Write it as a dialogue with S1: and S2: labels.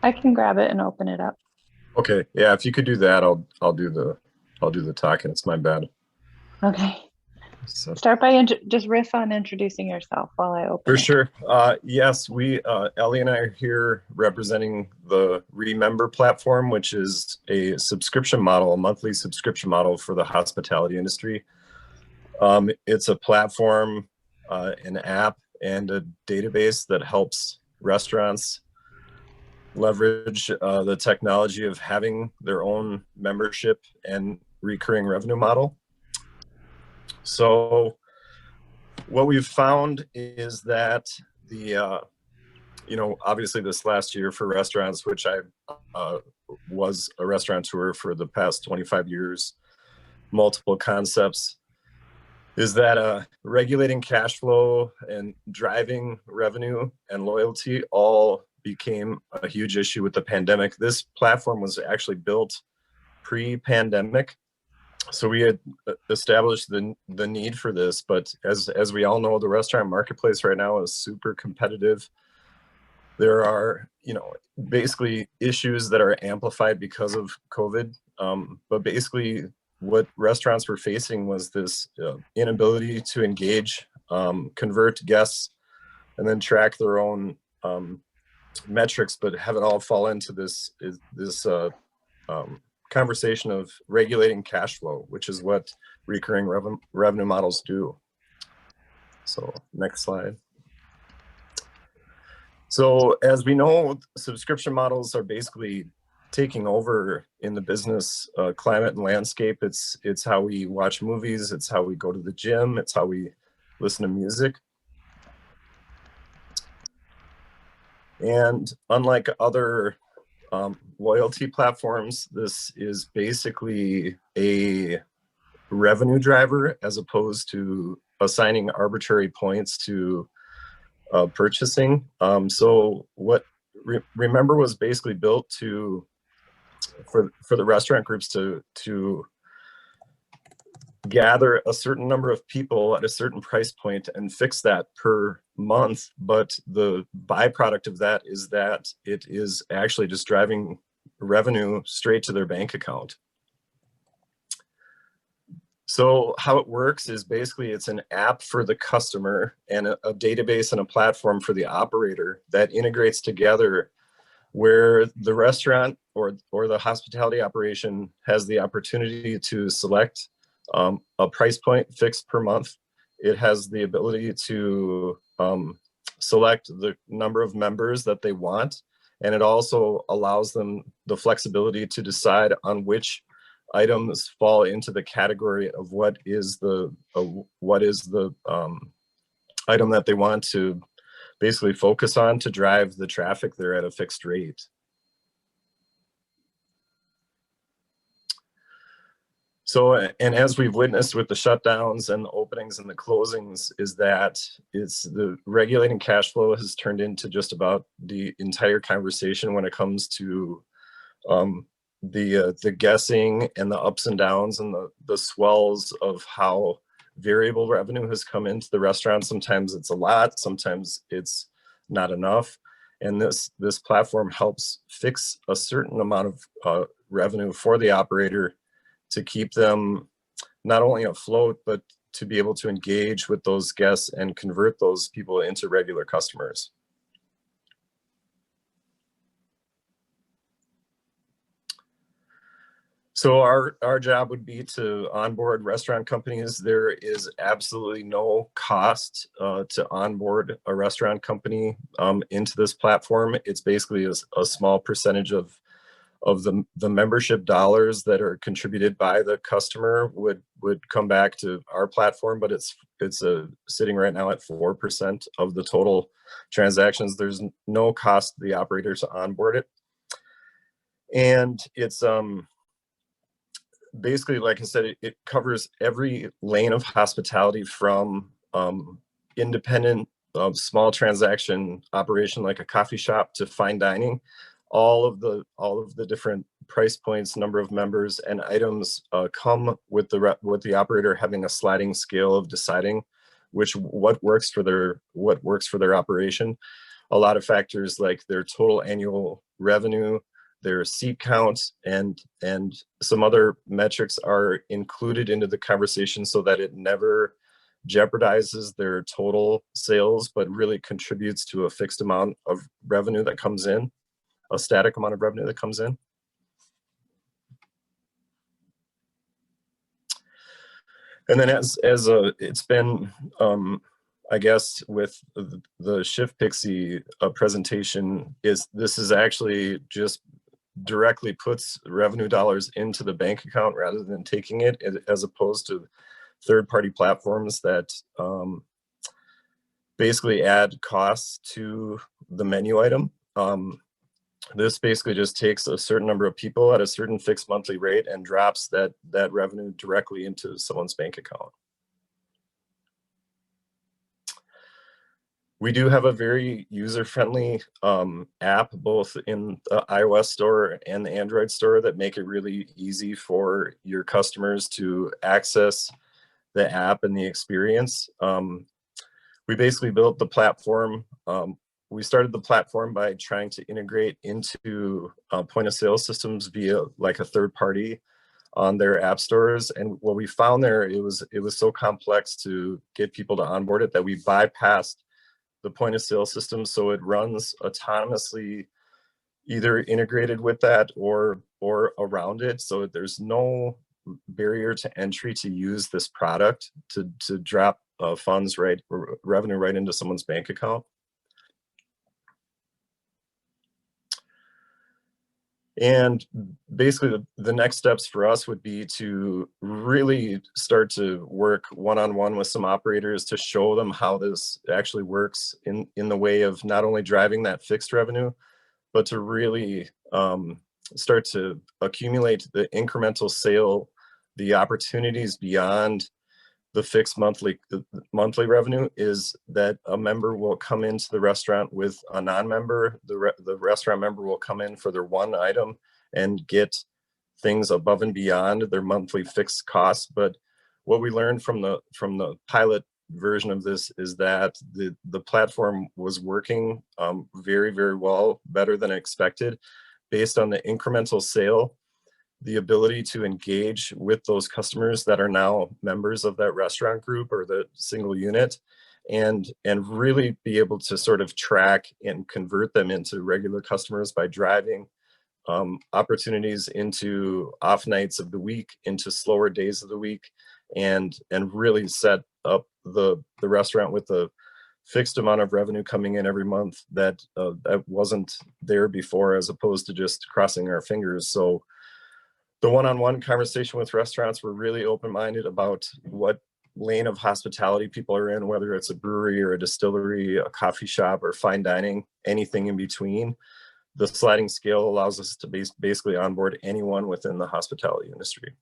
S1: I can grab it and open it up.
S2: Okay, yeah, if you could do that, I'll do the talking. It's my bad.
S1: Okay.
S2: So
S1: Start by just riff on introducing yourself while I open
S2: for
S1: it.
S2: sure. Yes, Ellie and I are here representing the ReMember platform, which is a subscription model, a monthly subscription model for the hospitality industry. It's a platform, an app, and a database that helps restaurants leverage the technology of having their own membership and recurring revenue model. So what we've found is that obviously this last year for restaurants, which I was a restaurateur for the past 25 years, multiple concepts, is that regulating cash flow and driving revenue and loyalty all became a huge issue with the pandemic. This platform was actually built pre-pandemic, so we had established the need for this. But as we all know, the restaurant marketplace right now is super competitive. There are basically issues that are amplified because of COVID, but basically what restaurants were facing was this inability to engage, convert guests, and then track their own metrics, but have it all fall into this conversation of regulating cash flow, which is what recurring revenue models do. So next slide. So as we know, subscription models are basically taking over in the business climate and landscape. It's how we watch movies, it's how we go to the gym, it's how we listen to music. And unlike other loyalty platforms, this is basically a revenue driver as opposed to assigning arbitrary points to purchasing. So what ReMember was basically built for the restaurant groups to gather a certain number of people at a certain price point and fix that per month. But the byproduct of that is that it is actually just driving revenue straight to their bank account. So how it works is basically it's an app for the customer and a database and a platform for the operator that integrates together, where the restaurant or the hospitality operation has the opportunity to select a price point fixed per month. It has the ability to select the number of members that they want, and it also allows them the flexibility to decide on which items fall into the category of what is the item that they want to basically focus on to drive the traffic there at a fixed rate. So, and as we've witnessed with the shutdowns and the openings and the closings, is that it's the regulating cash flow has turned into just about the entire conversation when it comes to the guessing and the ups and downs and the swells of how variable revenue has come into the restaurant. Sometimes it's a lot, sometimes it's not enough. And this platform helps fix a certain amount of revenue for the operator to keep them not only afloat, but to be able to engage with those guests and convert those people into regular customers. So our job would be to onboard restaurant companies. There is absolutely no cost to onboard a restaurant company into this platform. It's basically a small percentage of the membership dollars that are contributed by the customer would come back to our platform, but it's sitting right now at 4% of the total transactions. There's no cost to the operator to onboard it, and it's basically, like I said, it covers every lane of hospitality from independent small transaction operation like a coffee shop to fine dining. All of the different price points, number of members, and items come with the operator having a sliding scale of deciding what works for their operation. a lot of factors like their total annual revenue, their seat count, and some other metrics are included into the conversation so that it never jeopardizes their total sales, but really contributes to a fixed amount of revenue that comes in, a static amount of revenue that comes in. And then it's been, I guess, with the Shift Pixie presentation, this is actually just directly puts revenue dollars into the bank account rather than taking it, as opposed to third-party platforms that basically add costs to the menu item. This basically just takes a certain number of people at a certain fixed monthly rate and drops that revenue directly into someone's bank account. We do have a very user-friendly app, both in the iOS store and the Android store, that make it really easy for your customers to access the app and the experience. We basically built the platform. We started the platform by trying to integrate into point of sale systems via like a third party on their app stores. And what we found there, it was so complex to get people to onboard it that we bypassed the point of sale system, so it runs autonomously, either integrated with that or around it. So there's no barrier to entry to use this product to drop funds revenue right into someone's bank account. And basically the next steps for us would be to really start to work one-on-one with some operators to show them how this actually works in the way of not only driving that fixed revenue, but to really start to accumulate the incremental sale, the opportunities beyond the fixed monthly revenue. Is that a member will come into the restaurant with a non-member, the restaurant member will come in for their one item and get things above and beyond their monthly fixed costs. But what we learned from the pilot version of this is that the platform was working very, very well, better than expected, based on the incremental sale, the ability to engage with those customers that are now members of that restaurant group or the single unit, and really be able to sort of track and convert them into regular customers by driving opportunities into off nights of the week, into slower days of the week, and really set up the restaurant with a fixed amount of revenue coming in every month that wasn't there before, as opposed to just crossing our fingers. So the one-on-one conversation with restaurants, we're really open-minded about what lane of hospitality people are in, whether it's a brewery or a distillery, a coffee shop, or fine dining, anything in between. The sliding scale allows us to basically onboard anyone within the hospitality industry.